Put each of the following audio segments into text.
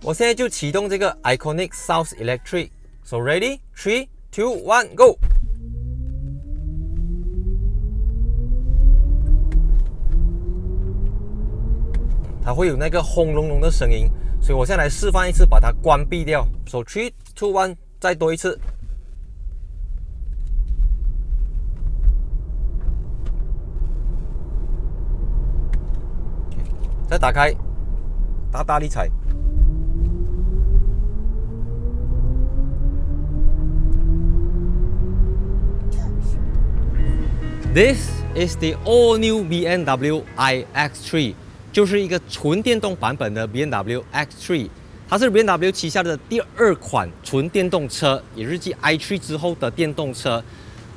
我现在就启动这个 Iconic South Electric。So ready? 3, 2, 1, go! 它会有那个轰隆隆的声音，所以我现在来示范一次，把它关闭掉。So 3, 2, 1，再多一次。再打开，大力踩。This is the all-new BMW iX3， 就是一个纯电动版本的 BMW X3， 它是 BMW 旗下的第2款纯电动车，也是继 i3 之后的电动车。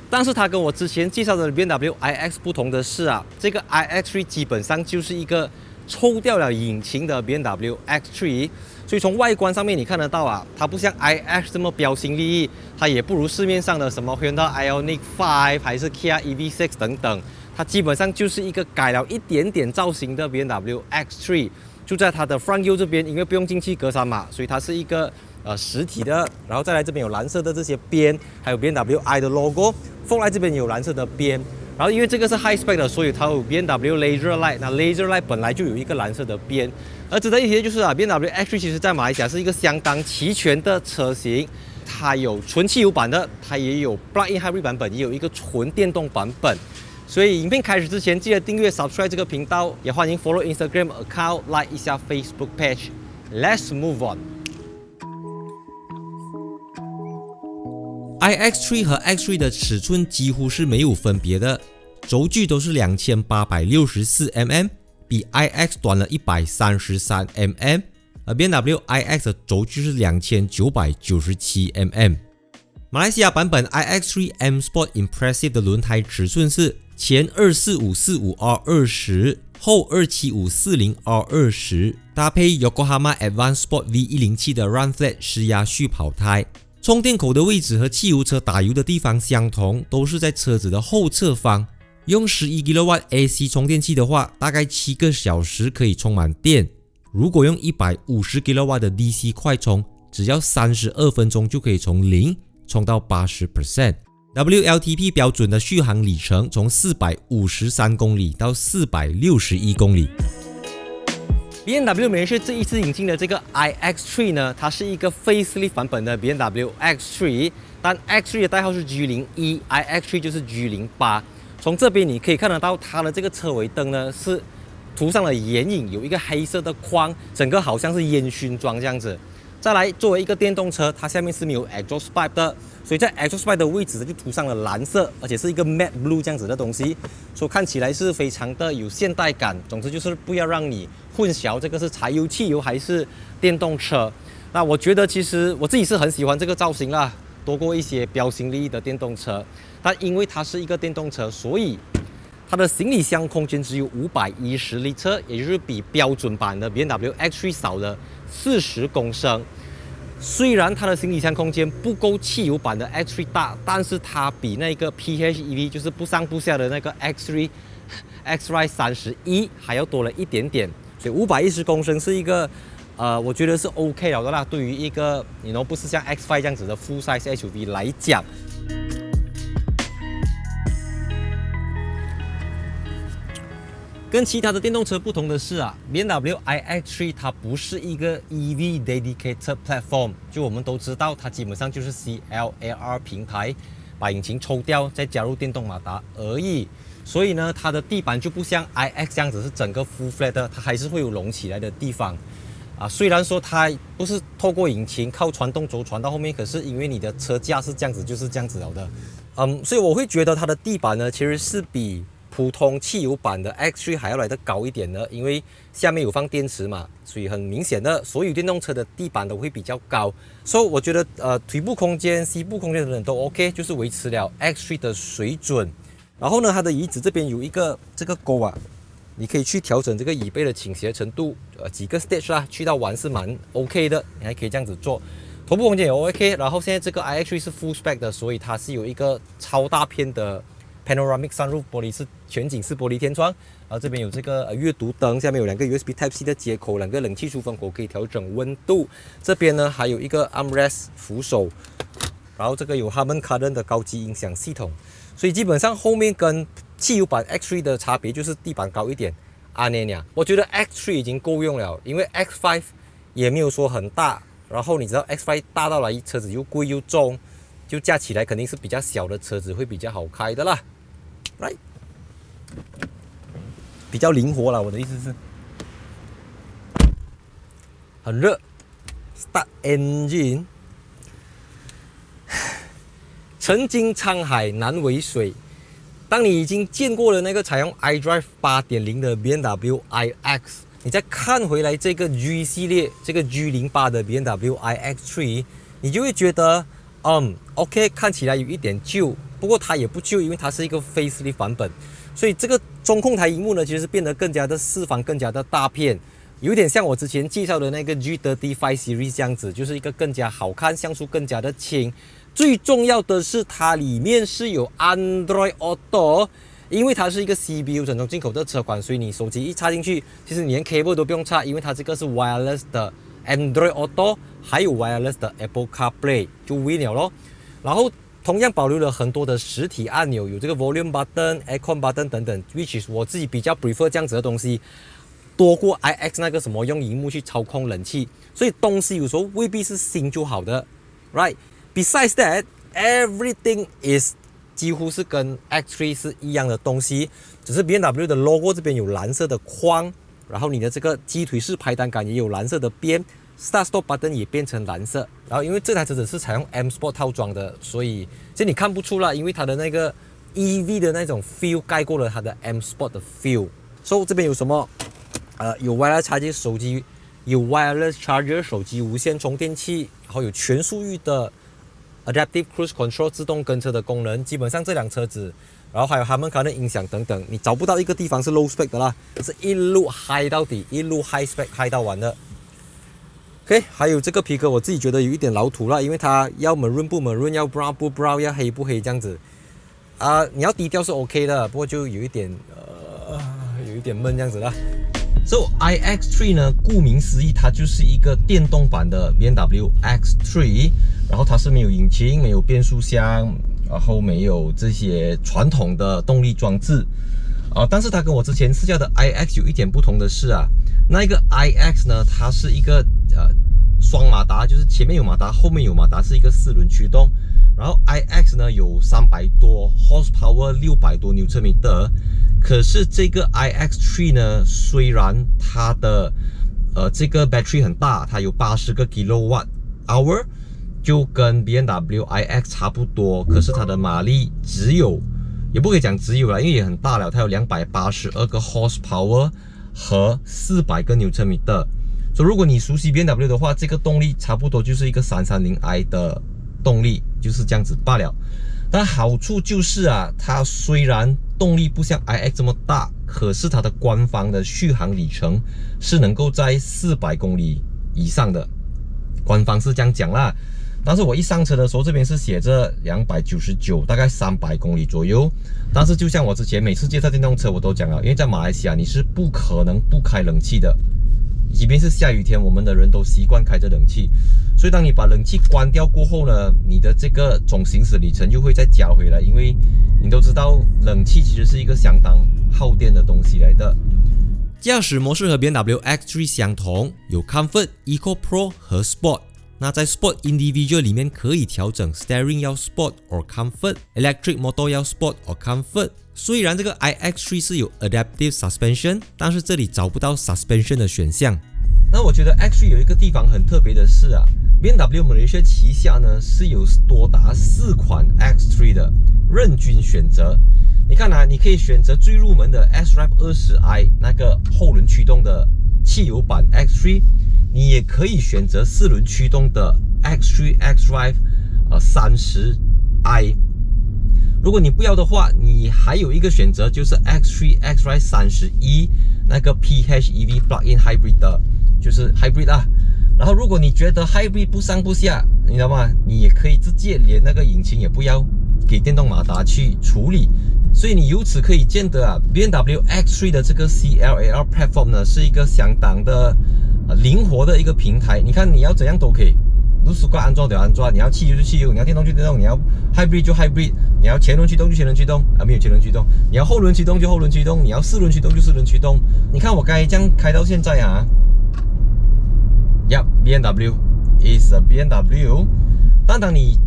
但是它跟我之前介绍的 BMW iX 不同的是啊，这个 iX3 基本上就是一个抽掉了引擎的 BMW X3， 所以从外观上面你看得到啊，它不像 iX 这么标新立异，它也不如市面上的什么 Hyundai Ioniq 5还是 Kia EV6 等等，它基本上就是一个改了一点点造型的 BMW X3。就在它的 front 右这边，因为不用进气格栅嘛，所以它是一个实体的。然后再来这边有蓝色的这些边，还有 BMW i 的 logo。Fog Light 这边有蓝色的边。然后因为这个是 high spec 的，所以它有 BMW Laser Light。那 Laser Light 本来就有一个蓝色的边。而值得一提的就是啊 ，BMW X3 其实在马来西亚是一个相当齐全的车型。它有纯汽油版的，它也有 Plug-in Hybrid 版本，也有一个纯电动版本。所以影片开始之前，记得订阅 subscribe 这个频道，也欢迎 follow Instagram account、like 一下 Facebook page。Let's move on。iX3 和 X3 的尺寸几乎是没有分别的，轴距都是2864mm， 比 iX 短了133mm， 而 BMW iX 的轴距是2997mm。马来西亚版本 iX3 M Sport Impressive 的轮胎尺寸是前24545R20， 后27540R20， 搭配 Yokohama Advanced Sport V107 的 Run Flat 施压蓄跑胎。充电口的位置和汽油车打油的地方相同，都是在车子的后侧方。用11kW AC 充电器的话，大概7个小时可以充满电。如果用150kW 的 DC 快充，只要32分钟就可以从0充到 80%。WLTP 标准的续航里程从453公里到461公里。BMW 美是这一次引进的这个 iX3 呢，它是一个 facelift 版本的 BMW X3， 但 X3 的代号是 G01，iX3 就是 G08。从这边你可以看得到它的这个车尾灯呢是涂上了眼影，有一个黑色的框，整个好像是烟熏妆这样子。再来，作为一个电动车，它下面是没有 exhaust pipe 的，所以在 exhaust pipe 的位置就涂上了蓝色，而且是一个 matte blue 这样子的东西，所以看起来是非常的有现代感。总之就是不要让你混淆这个是柴油、汽油还是电动车。那我觉得其实我自己是很喜欢这个造型啦，多过一些标新立异的电动车。但因为它是一个电动车，所以它的行李箱空间只有510 litre， 也就是比标准版的 BMW X3 少了40公升。虽然它的行李箱空间不够汽油版的 X3 大，但是它比那个 PHEV 就是不上不下的那个 X3 X-Ride 31还要多了一点点，所以510公升是一个我觉得是 OK 了的啦。对于一个不是像 X5 这样子的 full size SUV 来讲。跟其他的电动车不同的是啊 ，BMW iX3 它不是一个 EV dedicated platform， 就我们都知道它基本上就是 CLAR 平台，把引擎抽掉再加入电动马达而已。所以呢，它的地板就不像 iX 这样子是整个 full flat 的，它还是会有隆起来的地方。虽然说它不是透过引擎靠传动轴传到后面，可是因为你的车架是这样子，就是这样子了的。所以我会觉得它的地板呢，其实是比普通汽油版的 X3 还要来得高一点的，因为下面有放电池嘛，所以很明显的，所有电动车的地板都会比较高。所以我觉得腿部空间、膝部空间等等都 OK， 就是维持了 X3 的水准。然后呢，它的椅子这边有一个这个钩啊，你可以去调整这个椅背的倾斜程度，几个 stage 啦，去到完是蛮 OK 的，你还可以这样子做。头部空间也 OK， 然后现在这个 iX3 是 full spec 的，所以它是有一个超大片的 panoramic sunroof， 玻璃是全景式玻璃天窗，然后这边有这个阅读灯，下面有2个 USB Type-C 的接口，2个冷气出风口可以调整温度。这边呢还有一个 armrest 扶手，然后这个有 Harman Kardon 的高级音响系统，所以基本上后面跟汽油版 X3 的差别就是地板高一点。我觉得 X3 已经够用了，因为 X5 也没有说很大，然后你知道 X5 大到来车子又贵又重，就加起来肯定是比较小的车子会比较好开的啦。Right， 比较灵活啦，我的意思是。很热 ，Start engine。曾经沧海难为水。当你已经见过了那个采用 iDrive 8.0 的 BMW iX， 你再看回来这个 G 系列，这个 G08 的 BMW iX3， 你就会觉得，OK， 看起来有一点旧，不过它也不旧，因为它是一个 facelift 版本，所以这个中控台萤幕呢，其实变得更加的四方，更加的大片，有点像我之前介绍的那个 G35 Series 这样子，就是一个更加好看，像素更加的轻。最重要的是，它里面是有 Android Auto， 因为它是一个 CBU 正宗进口的车款，所以你手机一插进去，其实你连 cable 都不用插，因为它这个是 wireless 的 Android Auto， 还有 wireless 的 Apple CarPlay 就 win 了咯。然后同样保留了很多的实体按钮，有这个 Volume Button、Aircon Button 等等 ，which is 我自己比较 prefer 这样子的东西，多过 iX 那个什么用荧幕去操控冷气，所以东西有时候未必是新就好的 ，right？Besides that, everything is 几乎是跟 X3 是一样的东西，只是 BMW 的 logo 这边有蓝色的框，然后你的这个鸡腿式排档杆也有蓝色的边 ，Start Stop Button 也变成蓝色。然后因为这台车子是采用 M Sport 套装的，所以其实你看不出来，因为它的那个 EV 的那种 feel 盖过了它的 M Sport 的 feel。So 这边有什么？有 wireless charger 手机，有 wireless charger 手机无线充电器，然后有全速域的Adaptive Cruise Control 自动跟车的功能，基本上这辆车子，然后还有Harman Kardon音响等等，你找不到一个地方是 low spec 的啦，是一路 high 到底，一路 high spec high 到完的。OK， 还有这个皮革，我自己觉得有一点老土了，因为它要 maroon 不 maroon， 要 brown 不 brown， 要黑不黑这样子。你要低调是 OK 的，不过就有一点闷这样子啦。So iX3 呢，顾名思义，它就是一个电动版的 BMW X3， 然后它是没有引擎、没有变速箱，然后没有这些传统的动力装置但是它跟我之前试驾的 iX 有一点不同的是那一个 iX 呢，它是一个双马达，就是前面有马达，后面有马达，是一个4轮驱动。然后 iX 呢有300多 horsepower， 600多 Nm， 可是这个 iX3 呢，虽然它的这个 battery 很大，它有80个 kWh， 就跟 BMW iX 差不多，可是它的马力只有，也不可以讲只有啦，因为也很大了，它有282个 horsepower 和400个 Nm。所以如果你熟悉 BMW 的话，这个动力差不多就是一个 330i 的动力，就是这样子罢了。但好处就是它虽然动力不像 iX 这么大，可是它的官方的续航里程是能够在400公里以上的，官方是这样讲啦。但是我一上车的时候，这边是写着299，大概300公里左右。但是就像我之前每次介绍电动车我都讲了，因为在马来西亚你是不可能不开冷气的，即便是下雨天，我们的人都习惯开着冷气。所以当你把冷气关掉过后呢，你的这个总行驶里程就会再加回来，因为你都知道冷气其实是一个相当耗电的东西来的。驾驶模式和 BMW X3 相同，有 Comfort、Eco-Pro 和 Sport。那在 Sport Individual 里面可以调整 Steering 要 Sport or Comfort，Electric Motor 要 Sport or Comfort。虽然这个 iX3 是有 Adaptive Suspension， 但是这里找不到 Suspension 的选项。那我觉得 X3 有一个地方很特别的是BMW Malaysia 旗下呢是有多达4款 X3 的，任君选择。你看你可以选择最入门的 S-Drive 20i 那个后轮驱动的汽油版 X3， 你也可以选择4轮驱动的 X3 X-Drive 30i。如果你不要的话，你还有一个选择，就是 X3 X-Drive 31那个 PHEV Plug-in Hybrid 的，就是 Hybrid 然后如果你觉得 Hybrid 不上不下，你知道吗？你也可以直接连那个引擎也不要，给电动马达去处理。所以你由此可以见得啊 ，BMW X3 的这个 CLAR platform 呢，是一个相当的灵活的一个平台。你看你要怎样都可以，如实挂安装就安装，你要汽油就汽油，你要电动就电动，你要 hybrid 就 hybrid， 你要前轮驱动就前轮驱动啊，没有前轮驱动，你要后轮驱动就后轮驱动，你要四轮驱动就四轮驱动。你看我刚才这样开到现在啊，BMW is a BMW。但当你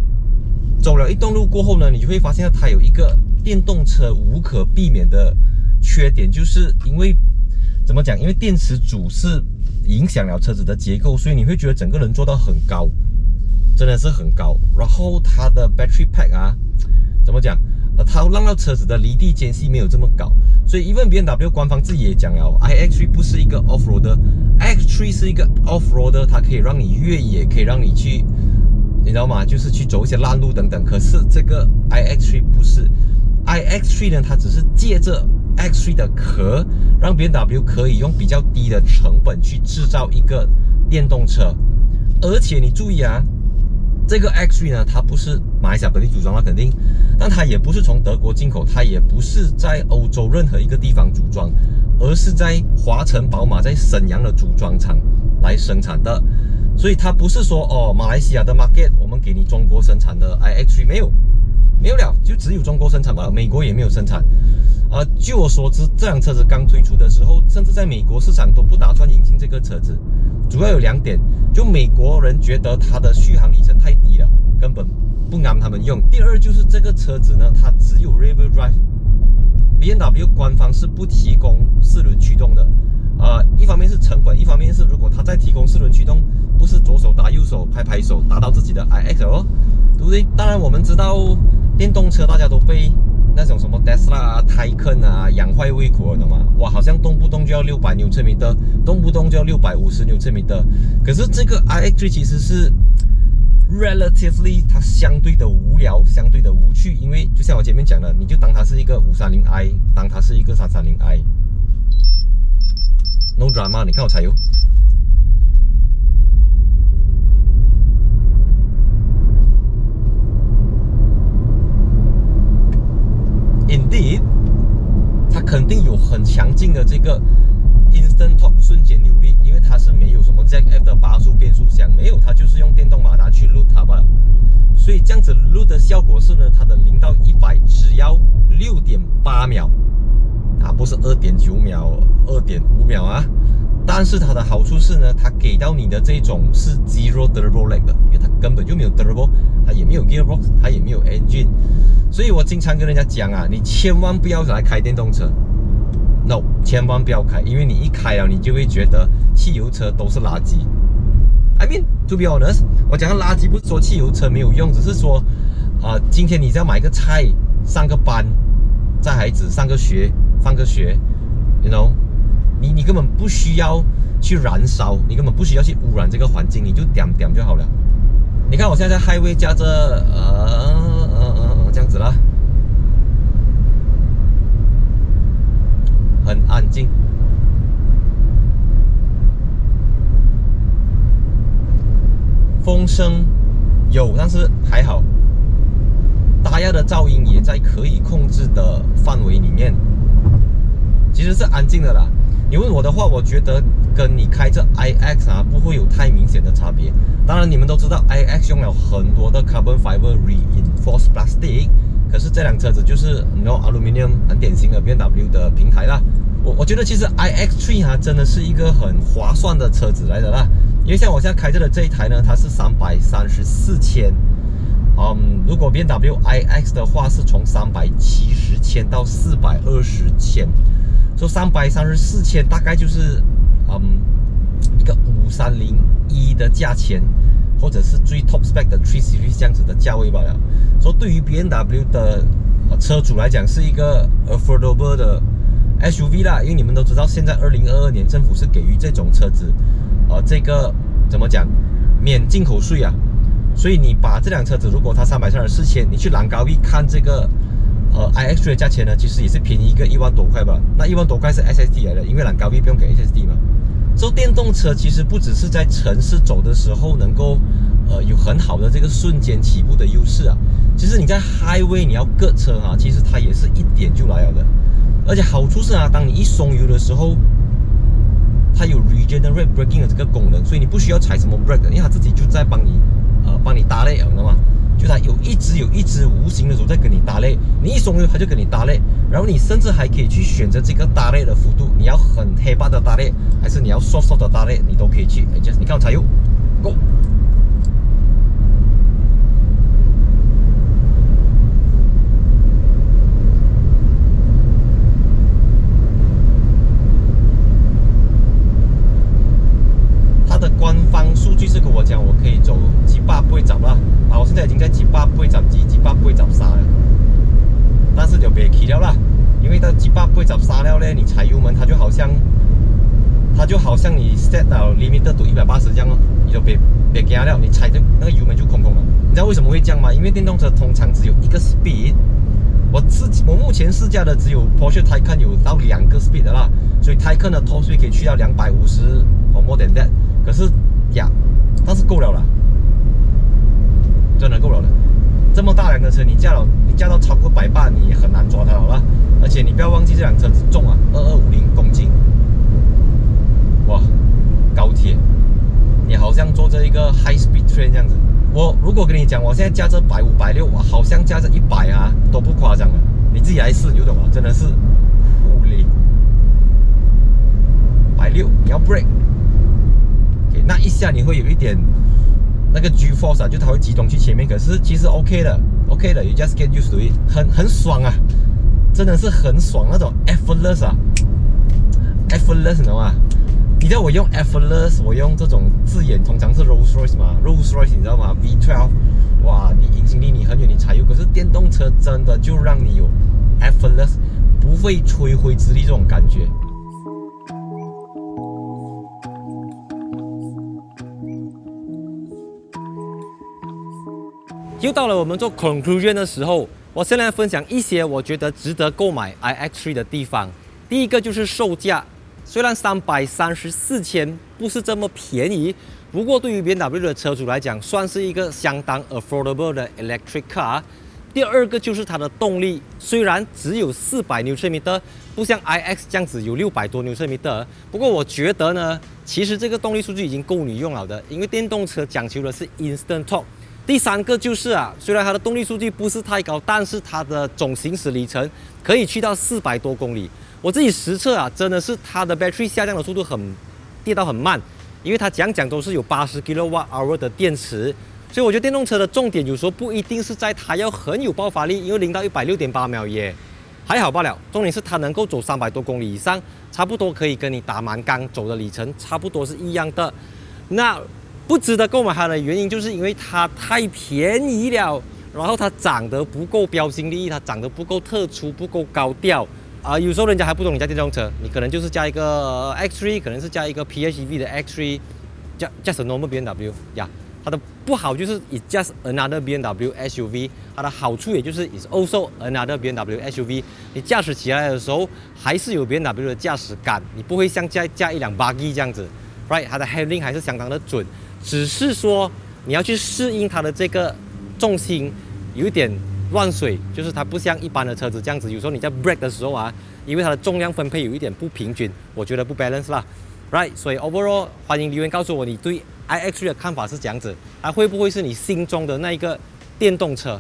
走了一段路过后呢，你就会发现它有一个电动车无可避免的缺点，就是因为怎么讲？因为电池组是影响了车子的结构，所以你会觉得整个人做到很高，真的是很高。然后它的 battery pack 啊，怎么讲？它让到车子的离地间隙没有这么高，所以 even BMW 官方自己也讲了 ，iX3 不是一个 off-roader，X3 是一个 off-roader， 它可以让你越野，可以让你去，你知道吗？就是去走一些烂路等等。可是这个 iX3 不是 ，iX3 呢，它只是借着 X3 的壳，让 BMW 可以用比较低的成本去制造一个电动车。而且你注意啊，这个 X3 呢，它不是马来西亚本地组装了，肯定，但它也不是从德国进口，它也不是在欧洲任何一个地方组装，而是在华晨宝马在沈阳的组装厂来生产的。所以它不是说哦，马来西亚的 market 我们给你中国生产的 iX3 没有了，就只有中国生产罢了，美国也没有生产。据我所知，这辆车子刚推出的时候，甚至在美国市场都不打算引进这个车子。主要有2点，就美国人觉得它的续航里程太低了，根本不啱他们用。第二就是这个车子呢，它只有 rear-wheel drive，BMW 官方是不提供4轮驱动的。一方面是成本，一方面是如果它再提供4轮驱动，不是左手打右手拍拍手达到自己的 iX 哦，对不对？当然我们知道电动车大家都被那种什么 Tesla 啊、Taycan 啊养坏胃口了，懂吗？哇，好像动不动就要600牛车米的，动不动就要650牛车米的。可是这个 iX3 其实是 relatively 它相对的无聊，相对的无趣，因为就像我前面讲的，你就当它是一个530i，当它是一个330i。No drama， 你看我柴油。Indeed， 它肯定有很强劲的这个 Instant Torque 瞬间扭力，因为它是没有什么 ZF 的8速变速箱，没有，它就是用电动马达去 load 它罢了。所以这样子 load 的效果是呢，它的0到100只要 6.8 秒。不是 2.9 秒、2.5 秒啊。但是它的好处是呢，它给到你的这种是 zero turbo lag 的，因为它根本就没有 turbo， 它也没有 gearbox， 它也没有 engine。所以我经常跟人家讲啊，你千万不要来开电动车 ，no， 千万不要开，因为你一开了，你就会觉得汽油车都是垃圾。I mean to be honest， 我讲的垃圾不是说汽油车没有用，只是说今天你只要买个菜、上个班、载孩子上个学、放个学 ，you know， 你根本不需要去燃烧，你根本不需要去污染这个环境，你就点点就好了。你看我现在在 highway 驾着这样子啦，很安静。风声有，但是还好，大家的噪音也在可以控制的范围里面，其实是安静的啦。你问我的话，我觉得跟你开着 iX 不会有太明显的差别。当然，你们都知道 iX 用了很多的 carbon fiber reinforced plastic， 可是这辆车子就是aluminium 很典型的 BMW 的平台啦。我觉得其实 iX3 真的是一个很划算的车子来的啦。因为像我现在开着的这一台呢，它是334千，如果 BMW iX 的话是从370千到420千。说334千大概就是一个5301的价钱，或者是最 top spec 的3 Series 这样子的价位罢了。说对于 BMW 的车主来讲是一个 affordable 的 SUV 啦，因为你们都知道现在2022年政府是给予这种车子这个怎么讲免进口税啊，所以你把这辆车子如果它334千，你去兰高一看这个iX3 的价钱呢，其实也是便宜一个1万多块吧。那1万多块是 SSD 来的，因为兰高一不用给 SSD 嘛。所以电动车其实不只是在城市走的时候能够有很好的这个瞬间起步的优势啊。其实你在 highway 你要隔车啊，其实它也是一点就来了的。而且好处是啊，当你一松油的时候，它有 regenerate braking 的这个功能，所以你不需要踩什么 brake 的，因为它自己就在帮你打累了嘛。就它有一只无形的手在跟你打累，你一松油它就跟你打累，然后你甚至还可以去选择这个打累的幅度，你要很黑白的打累，还是你要 soft 的打累，你都可以去 adjust。你看我踩油 ，go。的官方数据是跟我讲，我可以走G8不会涨啦，我现在已经在G8不会涨G8不会涨沙了，但是就别起了啦，因为到G8不会涨沙了呢，你踩油门它就好像你 set 到 limit 到180这样哦，你就别惊了，你踩着那个油门就空空了。你知道为什么会这样吗？因为电动车通常只有一个 speed。我目前试驾的只有 Porsche Taycan 有到2个 speed 的啦，所以 Taycan 的 top speed 可以去到250或 more than that。可是但是够了啦，真的够了的。这么大辆的车，你驾到超过180，你也很难抓它了。而且你不要忘记这辆车子重啊，2250公斤。哇，高铁，你好像坐着一个 high speed train 这样子。我如果跟你讲，我现在驾着150、160，我好像驾着100啊，都不夸张了。你自己来试，你就懂了，真的是护力。160，你要 brake。那一下你会有一点那个 G-force 啊，就它会集中去前面，可是其实 OK 的 ，you just get used to it， 很爽啊，真的是很爽那种 effortless 啊 ，effortless 你知道吗？你知道我用 effortless， 我用这种字眼通常是 Rolls Royce 嘛 ，Rolls Royce 你知道吗 ？V12， 哇，你引擎离你很远，你踩油，可是电动车真的就让你有 effortless， 不会吹灰之力这种感觉。又到了我们做 conclusion 的时候，我先来分享一些我觉得值得购买 iX3 的地方。第一个就是售价，虽然334千不是这么便宜，不过对于 BMW 的车主来讲，算是一个相当 affordable 的 electric car。第二个就是它的动力，虽然只有400Nm，不像 iX 这样子有600多Nm，不过我觉得呢，其实这个动力数据已经够你用了的，因为电动车讲求的是 instant torque。第三个就是虽然它的动力数据不是太高，但是它的总行驶里程可以去到400多公里。我自己实测真的是它的 battery 下降的速度跌到很慢，因为它讲都是有80 kWh 的电池，所以我觉得电动车的重点有时候不一定是在它要很有爆发力，因为0到100 6.8秒也还好罢了。重点是它能够走300多公里以上，差不多可以跟你打满缸走的里程差不多是一样的。那不值得购买它的原因，就是因为它太便宜了，然后它长得不够标新立异，它长得不够特殊，不够高调有时候人家还不懂你驾电动车，你可能就是加一个 X3， 可能是加一个 PHEV 的 X3，just a normal BMW 呀。它的不好就是 it's just another BMW SUV， 它的好处也就是 it's also another BMW SUV。你驾驶起来的时候还是有 BMW 的驾驶感，你不会像驾一辆 buggy 这样子 ，right？ 它的 handling 还是相当的准。只是说你要去适应它的这个重心有一点乱水，就是它不像一般的车子这样子，有时候你在 brake 的时候因为它的重量分配有一点不平均，我觉得不 balance 啦 ，right？ 所以 overall 欢迎留言告诉我你对 iX3 的看法是这样子，会不会是你心中的那一个电动车？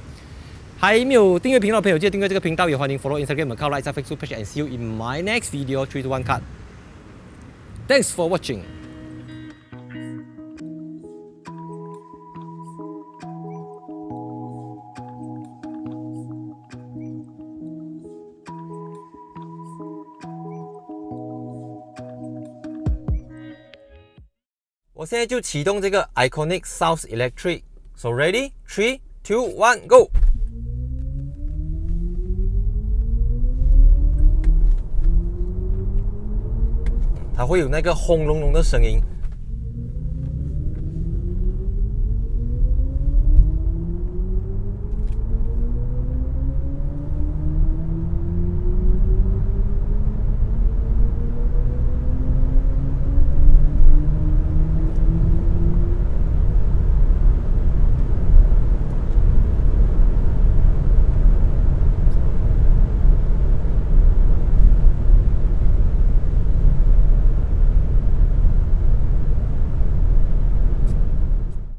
还没有订阅频道的朋友记得订阅这个频道，也欢迎 follow Instagram account、like Facebook page and see you in my next video 3 to 1 cut。Thanks for watching。我现在就启动这个 Iconic South Electric。So ready? 3, 2, 1, go！ 它会有那个轰隆隆的声音。